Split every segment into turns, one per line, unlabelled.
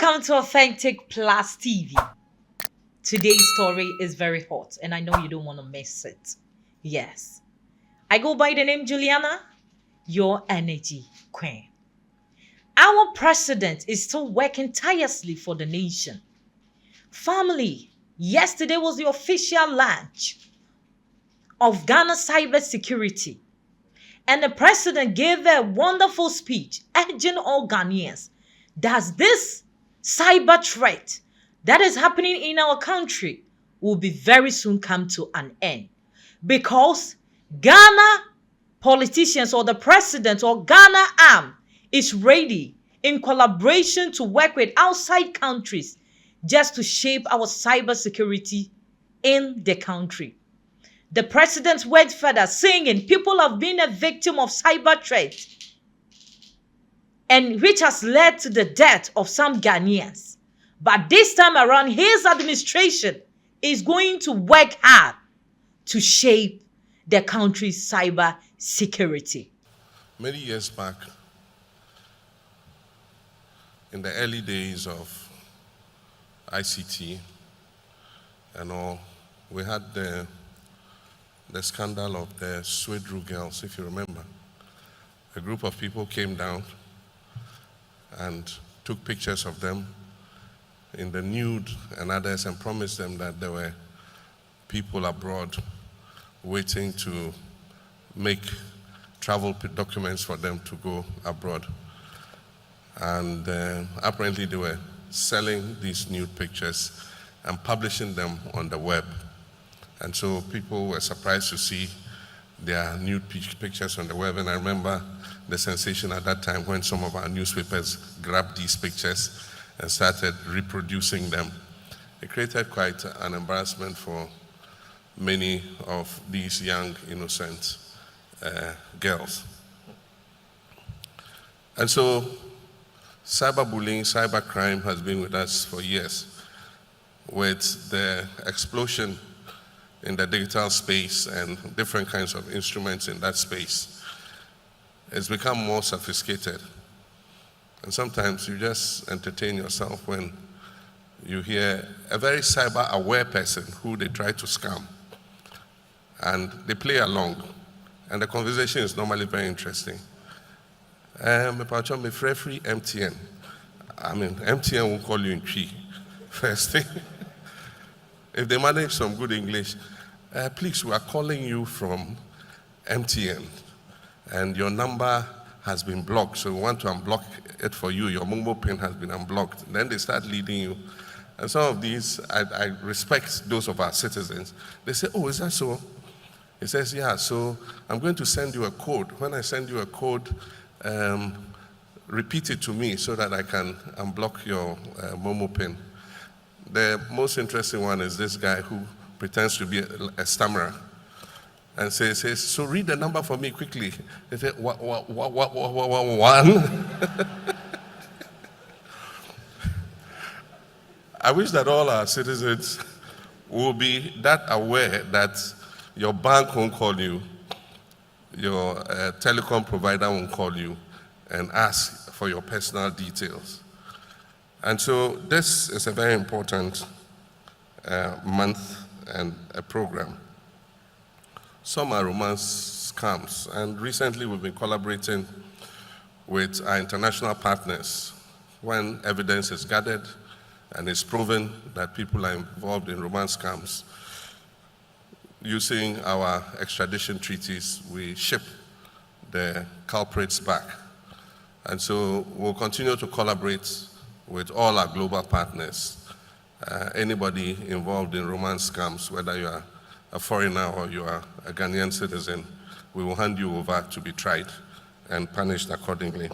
Welcome to Authentic Plus TV. Today's story is very hot, and I know you don't want to miss it. Yes, I go by the name Juliana, your energy queen. Our president is still working tirelessly for the nation. Family, yesterday was the official launch of Ghana cybersecurity, and the president gave a wonderful speech urging all Ghanaians that this cyber threat that is happening in our country will be very soon come to an end because Ghana politicians or the president or Ghana arm is ready in collaboration to work with outside countries just to shape our cybersecurity in the country. The president went further, saying people have been a victim of cyber threat, and which has led to the death of some Ghanaians. But this time around, his administration is going to work hard to shape the country's cyber security.
Many years back, in the early days of ICT and all, we had the scandal of the Swedru girls, if you remember. A group of people came down and took pictures of them in the nude and others and promised them that there were people abroad waiting to make travel documents for them to go abroad. And apparently they were selling these nude pictures and publishing them on the web. And so people were surprised to see their nude pictures on the web. And I remember the sensation at that time when some of our newspapers grabbed these pictures and started reproducing them. It created quite an embarrassment for many of these young, innocent girls. And so cyberbullying, cybercrime has been with us for years. With the explosion in the digital space and different kinds of instruments in that space, it's become more sophisticated. And sometimes you just entertain yourself when you hear a very cyber-aware person who they try to scam. And they play along. And the conversation is normally very interesting. Me free MTN. I mean, MTN will call you in tree. First thing. If they manage some good English, please, we are calling you from MTN. And your number has been blocked, so we want to unblock it for you. Your mobile pin has been unblocked. Then they start leading you. And some of these, I respect those of our citizens. They say, oh, is that so? He says, yeah, so I'm going to send you a code. When I send you a code, repeat it to me so that I can unblock your Momo pin. The most interesting one is this guy who pretends to be a stammerer and says, so read the number for me quickly. They say, one. I wish that all our citizens will be that aware that your bank won't call you, your telecom provider won't call you and ask for your personal details. And so this is a very important month and a program. Some are romance scams, and recently we've been collaborating with our international partners when evidence is gathered and it's proven that people are involved in romance scams. Using our extradition treaties, we ship the culprits back. And so we'll continue to collaborate with all our global partners. Anybody involved in romance scams, whether you are a foreigner or you are a Ghanaian citizen, we will hand you over to be tried and punished accordingly.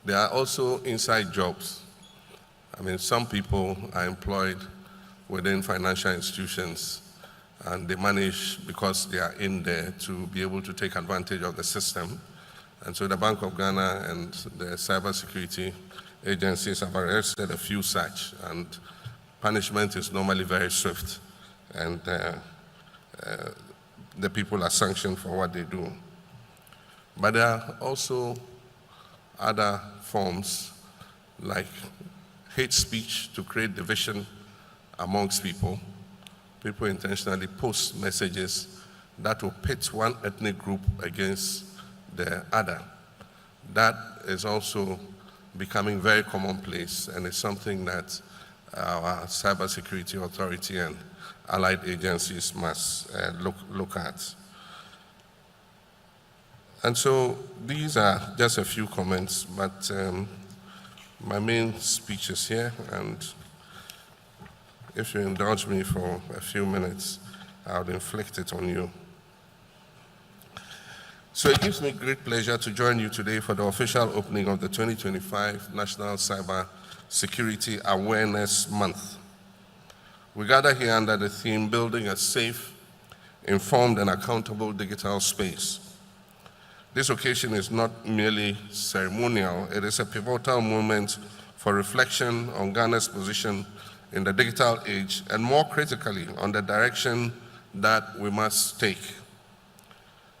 There are also inside jobs. I mean, some people are employed within financial institutions and they manage, because they are in there, to be able to take advantage of the system. And so the Bank of Ghana and the cybersecurity agencies have arrested a few such, and punishment is normally very swift, and the people are sanctioned for what they do. But there are also other forms like hate speech to create division amongst people. People intentionally post messages that will pit one ethnic group against the other. That is also becoming very commonplace, and it's something that our cybersecurity authority and allied agencies must look at. And so these are just a few comments, but my main speech is here, and if you indulge me for a few minutes, I'll inflict it on you. So it gives me great pleasure to join you today for the official opening of the 2025 National Cyber Security Awareness Month. We gather here under the theme, Building a Safe, Informed and Accountable Digital Space. This occasion is not merely ceremonial, it is a pivotal moment for reflection on Ghana's position in the digital age, and more critically, on the direction that we must take.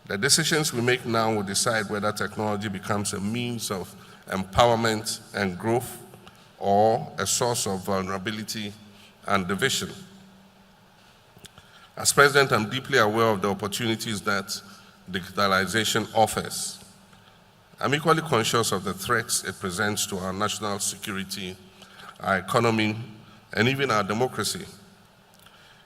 The decisions we make now will decide whether technology becomes a means of empowerment and growth or a source of vulnerability and division. As President, I'm deeply aware of the opportunities that digitalization offers. I'm equally conscious of the threats it presents to our national security, our economy, and even our democracy.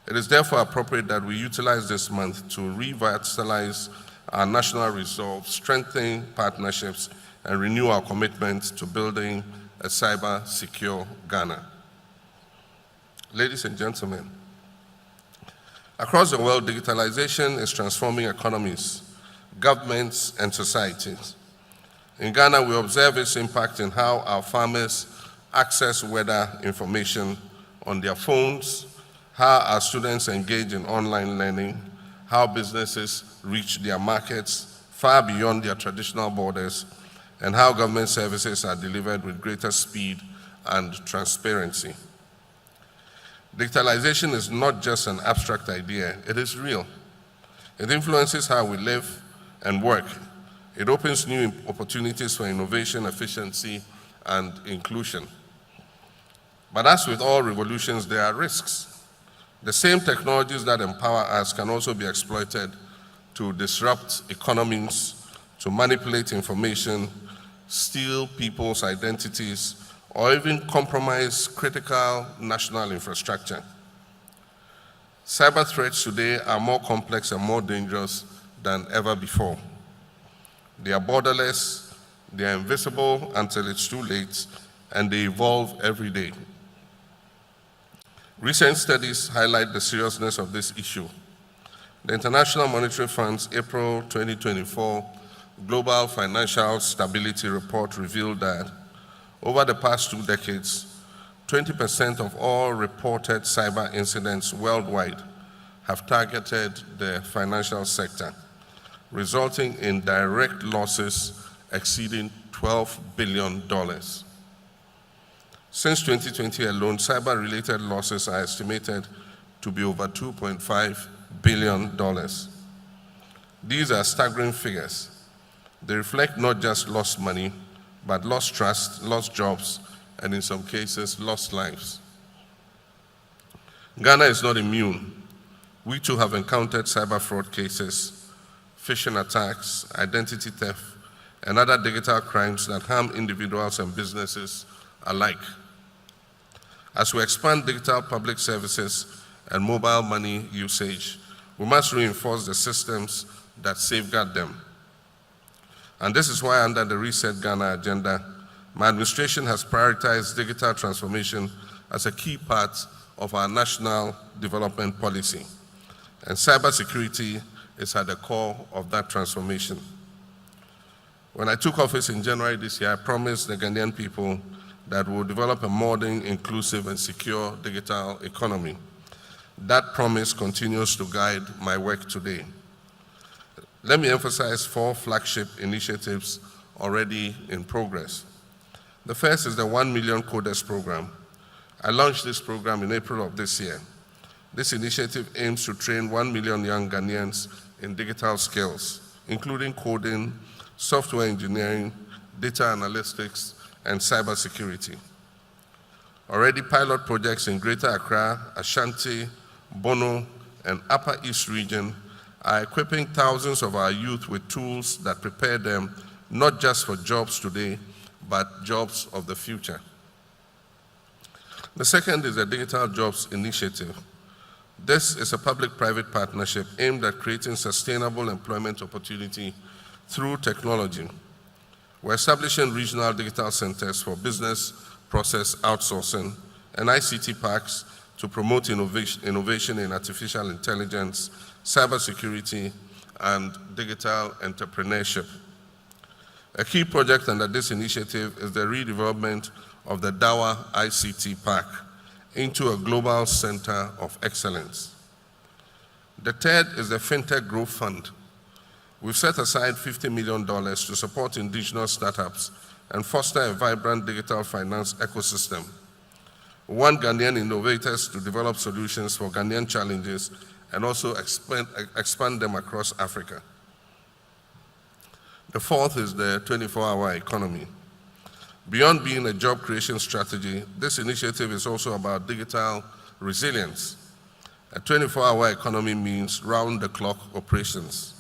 It is therefore appropriate that we utilize this month to revitalize our national resolve, strengthen partnerships, and renew our commitment to building a cyber-secure Ghana. Ladies and gentlemen, across the world, digitalization is transforming economies, governments, and societies. In Ghana, we observe its impact in how our farmers access weather information on their phones, how our students engage in online learning, how businesses reach their markets far beyond their traditional borders, and how government services are delivered with greater speed and transparency. Digitalization is not just an abstract idea, it is real. It influences how we live and work. It opens new opportunities for innovation, efficiency, and inclusion. But as with all revolutions, there are risks. The same technologies that empower us can also be exploited to disrupt economies, to manipulate information, steal people's identities, or even compromise critical national infrastructure. Cyber threats today are more complex and more dangerous than ever before. They are borderless, they are invisible until it's too late, and they evolve every day. Recent studies highlight the seriousness of this issue. The International Monetary Fund's April 2024 Global Financial Stability Report revealed that over the past 2 decades, 20% of all reported cyber incidents worldwide have targeted the financial sector, resulting in direct losses exceeding $12 billion. Since 2020 alone, cyber-related losses are estimated to be over $2.5 billion. These are staggering figures. They reflect not just lost money, but lost trust, lost jobs, and in some cases, lost lives. Ghana is not immune. We too have encountered cyber fraud cases, phishing attacks, identity theft, and other digital crimes that harm individuals and businesses alike. As we expand digital public services and mobile money usage, we must reinforce the systems that safeguard them. And this is why under the Reset Ghana agenda, my administration has prioritized digital transformation as a key part of our national development policy. And cybersecurity is at the core of that transformation. When I took office in January this year, I promised the Ghanaian people that will develop a modern, inclusive, and secure digital economy. That promise continues to guide my work today. Let me emphasize 4 flagship initiatives already in progress. The first is the 1 Million Coders Program. I launched this program in April of this year. This initiative aims to train 1 million young Ghanaians in digital skills, including coding, software engineering, data analytics, and cybersecurity. Already pilot projects in Greater Accra, Ashanti, Bono, and Upper East region are equipping thousands of our youth with tools that prepare them not just for jobs today, but jobs of the future. The second is the Digital Jobs Initiative. This is a public-private partnership aimed at creating sustainable employment opportunity through technology. We're establishing regional digital centers for business process outsourcing and ICT parks to promote innovation in artificial intelligence, cybersecurity, and digital entrepreneurship. A key project under this initiative is the redevelopment of the Dawa ICT Park into a global center of excellence. The third is the FinTech Growth Fund. We've set aside $50 million to support indigenous startups and foster a vibrant digital finance ecosystem. We want Ghanaian innovators to develop solutions for Ghanaian challenges and also expand them across Africa. The fourth is the 24-hour economy. Beyond being a job creation strategy, this initiative is also about digital resilience. A 24-hour economy means round-the-clock operations.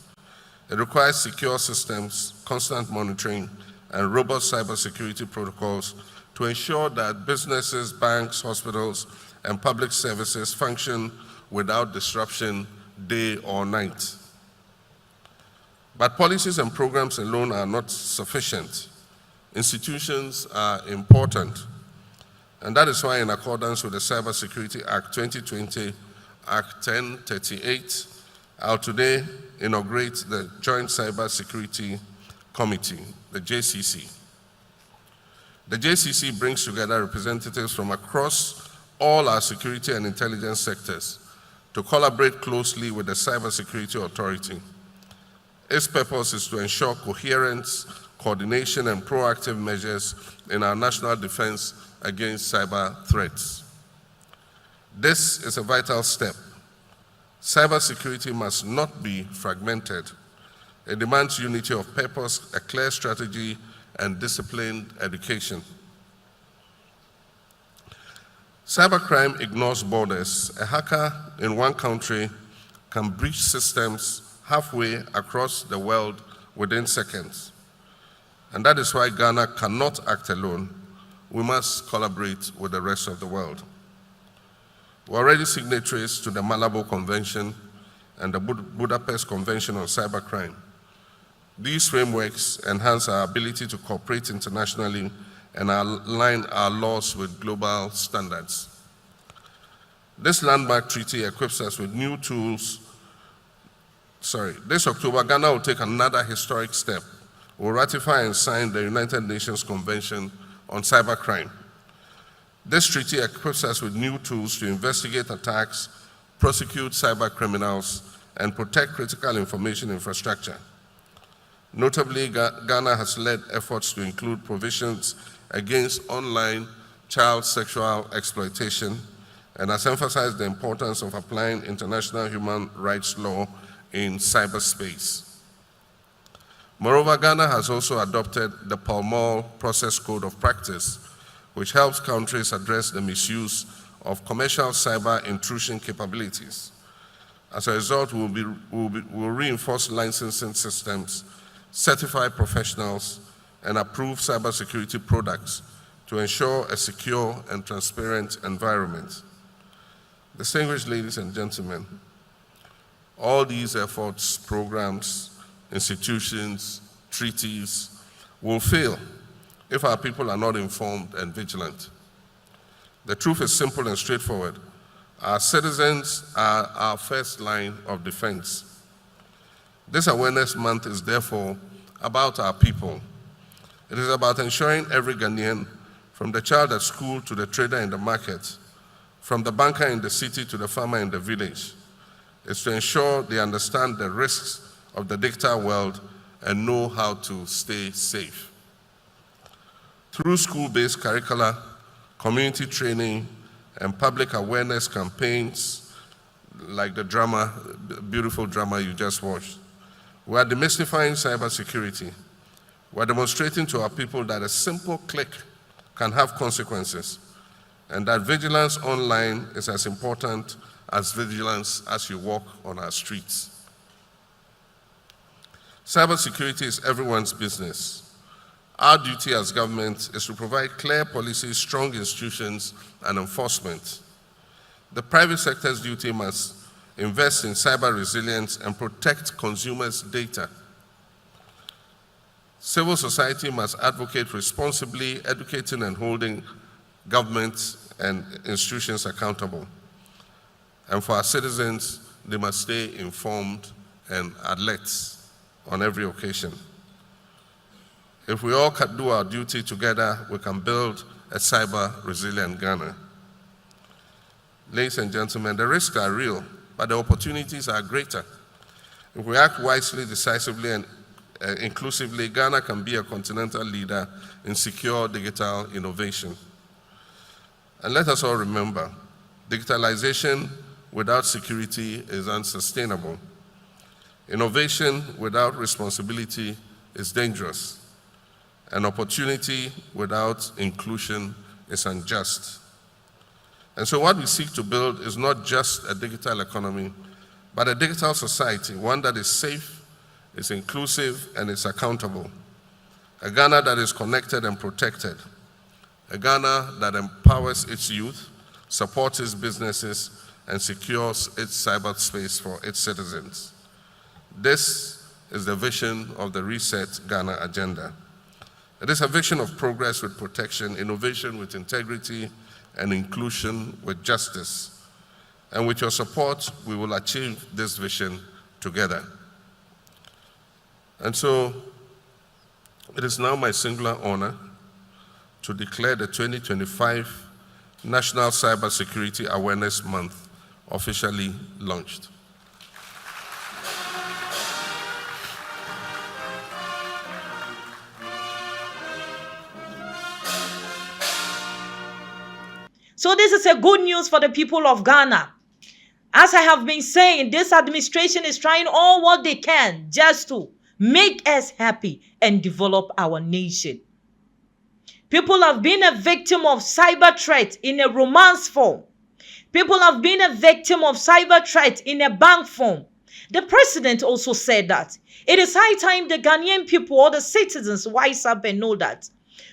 It requires secure systems, constant monitoring, and robust cybersecurity protocols to ensure that businesses, banks, hospitals, and public services function without disruption day or night. But policies and programs alone are not sufficient. Institutions are important. And that is why, in accordance with the Cybersecurity Act 2020, Act 1038, I'll today inaugurate the Joint Cybersecurity Committee, the JCC. The JCC brings together representatives from across all our security and intelligence sectors to collaborate closely with the Cybersecurity Authority. Its purpose is to ensure coherence, coordination, and proactive measures in our national defense against cyber threats. This is a vital step. Cybersecurity must not be fragmented. It demands unity of purpose, a clear strategy, and disciplined education. Cybercrime ignores borders. A hacker in one country can breach systems halfway across the world within seconds. And that is why Ghana cannot act alone. We must collaborate with the rest of the world. We're already signatories to the Malabo Convention and the Budapest Convention on Cybercrime. These frameworks enhance our ability to cooperate internationally and align our laws with global standards. This landmark treaty equips us with new tools. This October, Ghana will take another historic step. We'll ratify and sign the United Nations Convention on Cybercrime. This treaty equips us with new tools to investigate attacks, prosecute cyber criminals, and protect critical information infrastructure. Notably, Ghana has led efforts to include provisions against online child sexual exploitation and has emphasized the importance of applying international human rights law in cyberspace. Moreover, Ghana has also adopted the Palmol Process Code of Practice, which helps countries address the misuse of commercial cyber intrusion capabilities. As a result, we'll reinforce licensing systems, certify professionals, and approve cybersecurity products to ensure a secure and transparent environment. Distinguished ladies and gentlemen, all these efforts, programs, institutions, treaties will fail if our people are not informed and vigilant. The truth is simple and straightforward. Our citizens are our first line of defense. This Awareness Month is therefore about our people. It is about ensuring every Ghanaian, from the child at school to the trader in the market, from the banker in the city to the farmer in the village, is to ensure they understand the risks of the digital world and know how to stay safe. Through school-based curricula, community training, and public awareness campaigns, like the beautiful drama you just watched, we are demystifying cybersecurity. We are demonstrating to our people that a simple click can have consequences, and that vigilance online is as important as vigilance as you walk on our streets. Cybersecurity is everyone's business. Our duty as government is to provide clear policies, strong institutions, and enforcement. The private sector's duty must invest in cyber resilience and protect consumers' data. Civil society must advocate responsibly, educating and holding governments and institutions accountable. And for our citizens, they must stay informed and alert on every occasion. If we all can do our duty together, we can build a cyber-resilient Ghana. Ladies and gentlemen, the risks are real, but the opportunities are greater. If we act wisely, decisively, and inclusively, Ghana can be a continental leader in secure digital innovation. And let us all remember, digitalization without security is unsustainable. Innovation without responsibility is dangerous. And opportunity without inclusion is unjust. And so what we seek to build is not just a digital economy, but a digital society, one that is safe, is inclusive, and is accountable. A Ghana that is connected and protected. A Ghana that empowers its youth, supports its businesses, and secures its cyberspace for its citizens. This is the vision of the Reset Ghana agenda. It is a vision of progress with protection, innovation with integrity, and inclusion with justice. And with your support, we will achieve this vision together. And so, it is now my singular honor to declare the 2025 National Cybersecurity Awareness Month officially launched.
So this is a good news for the people of Ghana. As I have been saying, this administration is trying all what they can just to make us happy and develop our nation. People have been a victim of cyber threat in a romance form. People have been a victim of cyber threat in a bank form. The president also said that it is high time the Ghanaian people or the citizens wise up and know that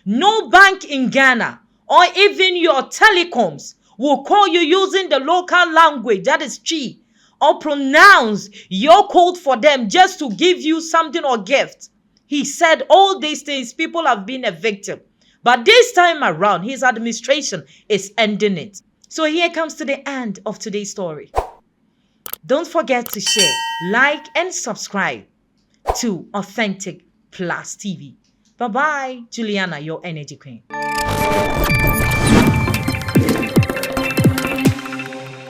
no bank in Ghana or even your telecoms will call you using the local language, that is Chi, or pronounce your code for them just to give you something or gift. He said all these things, people have been a victim. But this time around, his administration is ending it. So here comes to the end of today's story. Don't forget to share, like, and subscribe to Authentic Plus TV. Bye-bye, Juliana, your energy queen.